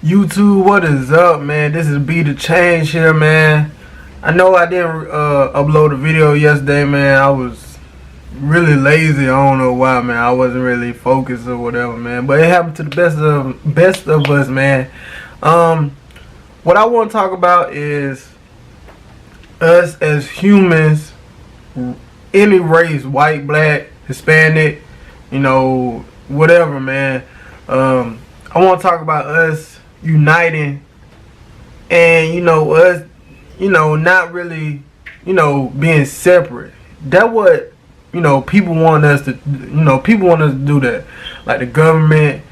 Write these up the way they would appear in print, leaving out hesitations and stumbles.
YouTube, what is up, man? This is Be The Change here, man. I know I didn't upload a video yesterday, man. I was really lazy. I don't know why, man. I wasn't really focused or whatever, man. But it happened to the best of us, man. What I want to talk about is us as humans, any race, white, black, Hispanic, whatever, man. I want to talk about us uniting and, us, not really, being separate. That what, people want us to, people want us to do that. Like the government,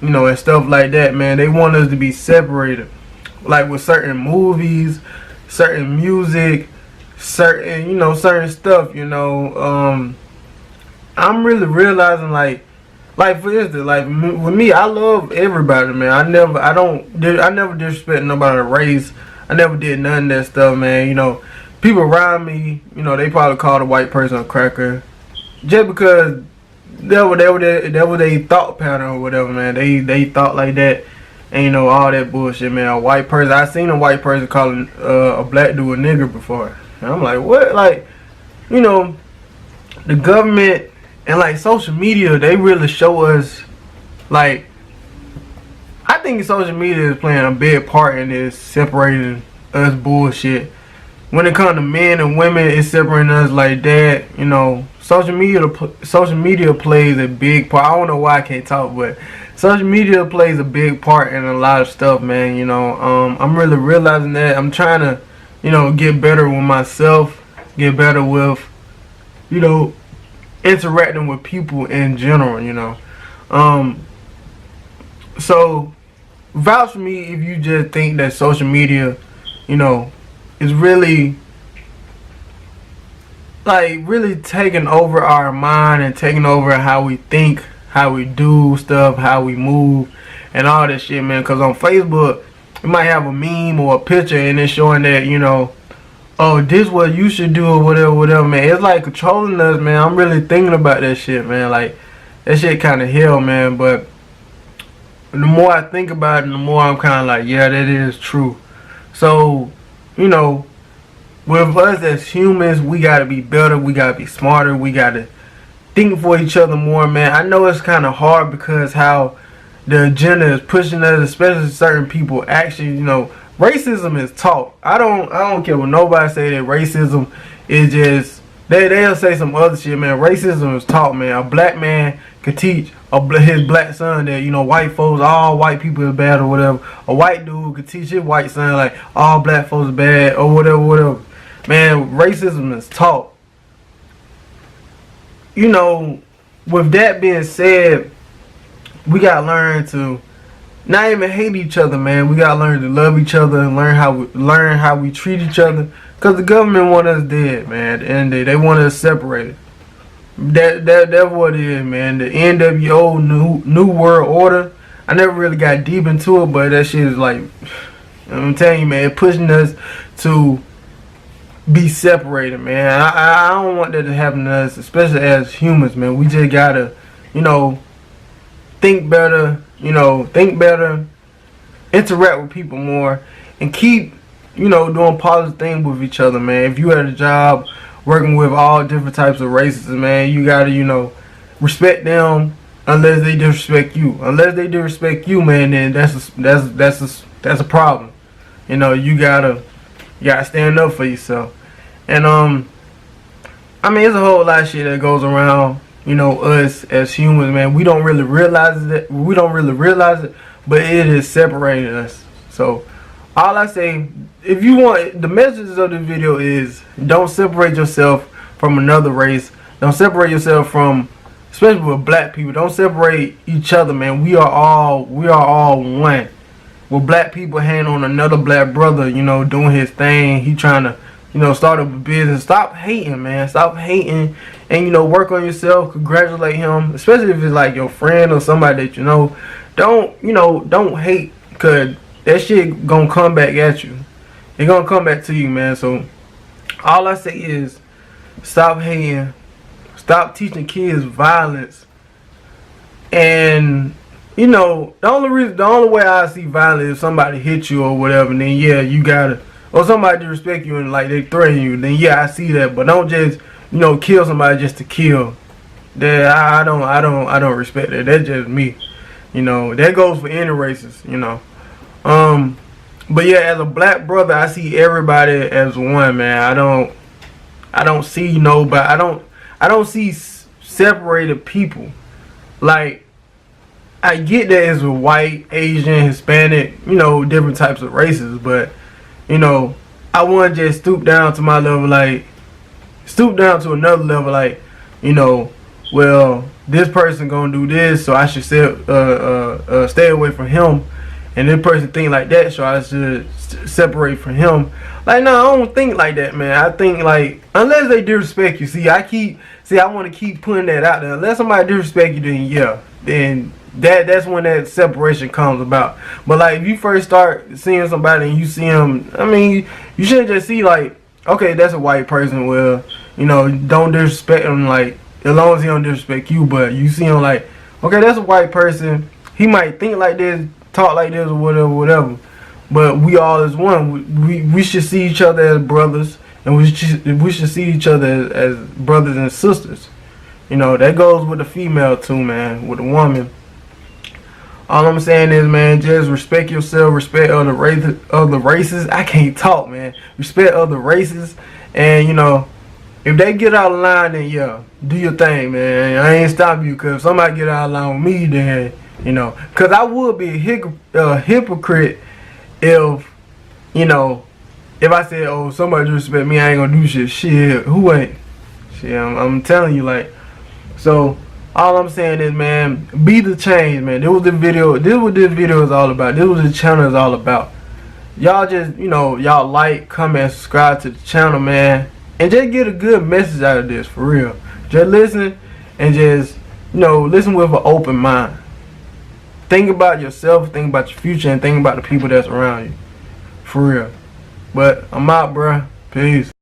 and stuff like that, man. They want us to be separated. Like with certain movies, certain music, certain, certain stuff, I'm really realizing, like for instance, like with me, I love everybody, man. I never disrespect nobody's race. I never did none of that stuff, man. People around me, they probably call a white person a cracker, just because that was they thought pattern or whatever, man. They thought like that, and all that bullshit, man. A white person, I seen a white person calling a black dude a nigger before, and I'm like, what? Like, the government and like social media, they really show us, like, I think social media is playing a big part in this separating us bullshit. When it comes to men and women, it's separating us like that. Social media plays a big part. I don't know why I can't talk, but social media plays a big part in a lot of stuff, man. I'm really realizing that. I'm trying to, get better with myself, get better with, interacting with people in general, so vouch for me if you just think that social media, is really taking over our mind and taking over how we think, how we do stuff, how we move, and all that shit, man. Because on Facebook, you might have a meme or a picture and it's showing that, oh, this what you should do or whatever, man. It's like controlling us, man. I'm really thinking about that shit, man. Like, that shit kind of hell, man. But the more I think about it, the more I'm kind of like, yeah, that is true. So, with us as humans, we got to be better. We got to be smarter. We got to think for each other more, man. I know it's kind of hard because how the agenda is pushing us, especially certain people. Actually, racism is taught. I don't care what nobody say that racism is just, they'll say some other shit, man. Racism is taught, man. A black man could teach his black son that, white folks, all white people are bad or whatever. A white dude could teach his white son like all black folks are bad or whatever. Man, racism is taught. With that being said, we gotta learn to not even hate each other, man. We gotta learn to love each other and learn how we treat each other. Cause the government want us dead, man. At the end of the day, they want us separated. That's what it is, man. The NWO New World Order. I never really got deep into it, but that shit is like, I'm telling you, man, pushing us to be separated, man. I don't want that to happen to us, especially as humans, man. We just gotta, think better, interact with people more, and keep, doing positive things with each other, man. If you at a job working with all different types of races, man, you gotta, respect them unless they disrespect you. Unless they disrespect you, man, then that's a problem. You gotta stand up for yourself. And there's a whole lot of shit that goes around, us as humans, man. We don't really realize it, but it is separating us. So all I say, if you want, the message of the video is, don't separate yourself from another race. Don't separate yourself from, especially with black people. Don't separate each other, man. We are all one. With black people hanging on another black brother, doing his thing. He trying to, start up a business. Stop hating, man. Stop hating, and work on yourself. Congratulate him, especially if it's like your friend or somebody that you know. Don't hate, cause that shit gonna come back at you. It's gonna come back to you, man. So all I say is, stop hating. Stop teaching kids violence. And you know, the only way I see violence is if somebody hit you or whatever. And then yeah, you gotta, or somebody disrespect you and like they threaten you. Then yeah, I see that. But don't just, you know, kill somebody just to kill. That I don't respect that. That's just me. You know, that goes for any races. You know. But yeah, as a black brother, I see everybody as one, man. I don't see nobody. I don't see separated people. Like, I get that it's a white, Asian, Hispanic, you know, different types of races, but you know, I want to just stoop down to my level, like stoop down to another level, like, you know, well, this person gonna do this, so I should stay away from him, and this person think like that, so I should separate from him. Like, no, I don't think like that, man. I think like, unless they disrespect you. I want to keep putting that out there. Unless somebody disrespect you, then yeah, then that's when that separation comes about. But like, if you first start seeing somebody and you see them, I mean, you shouldn't just see like, okay, that's a white person. Well, you know, don't disrespect them. Like, as long as he don't disrespect you, but you see him like, okay, that's a white person. He might think like this, talk like this, or whatever. But we all as one. We should see each other as brothers, and we should see each other as brothers and sisters. You know, that goes with the female too, man. With the woman. All I'm saying is, man, just respect yourself, respect other races. I can't talk, man. Respect other races, and you know, if they get out of line, then yeah, do your thing, man. I ain't stopping you, cause if somebody get out of line with me, then you know, cause I would be a hypocrite if, you know, if I said, oh, somebody disrespect me, I ain't gonna do shit. Shit, who ain't? Shit, I'm telling you, like, so. All I'm saying is, man, be the change, man. This was the video. This is what this video is all about. This was the channel is all about. Y'all just, you know, y'all like, comment, subscribe to the channel, man, and just get a good message out of this, for real. Just listen and just, you know, listen with an open mind. Think about yourself, think about your future, and think about the people that's around you, for real. But I'm out, bruh. Peace.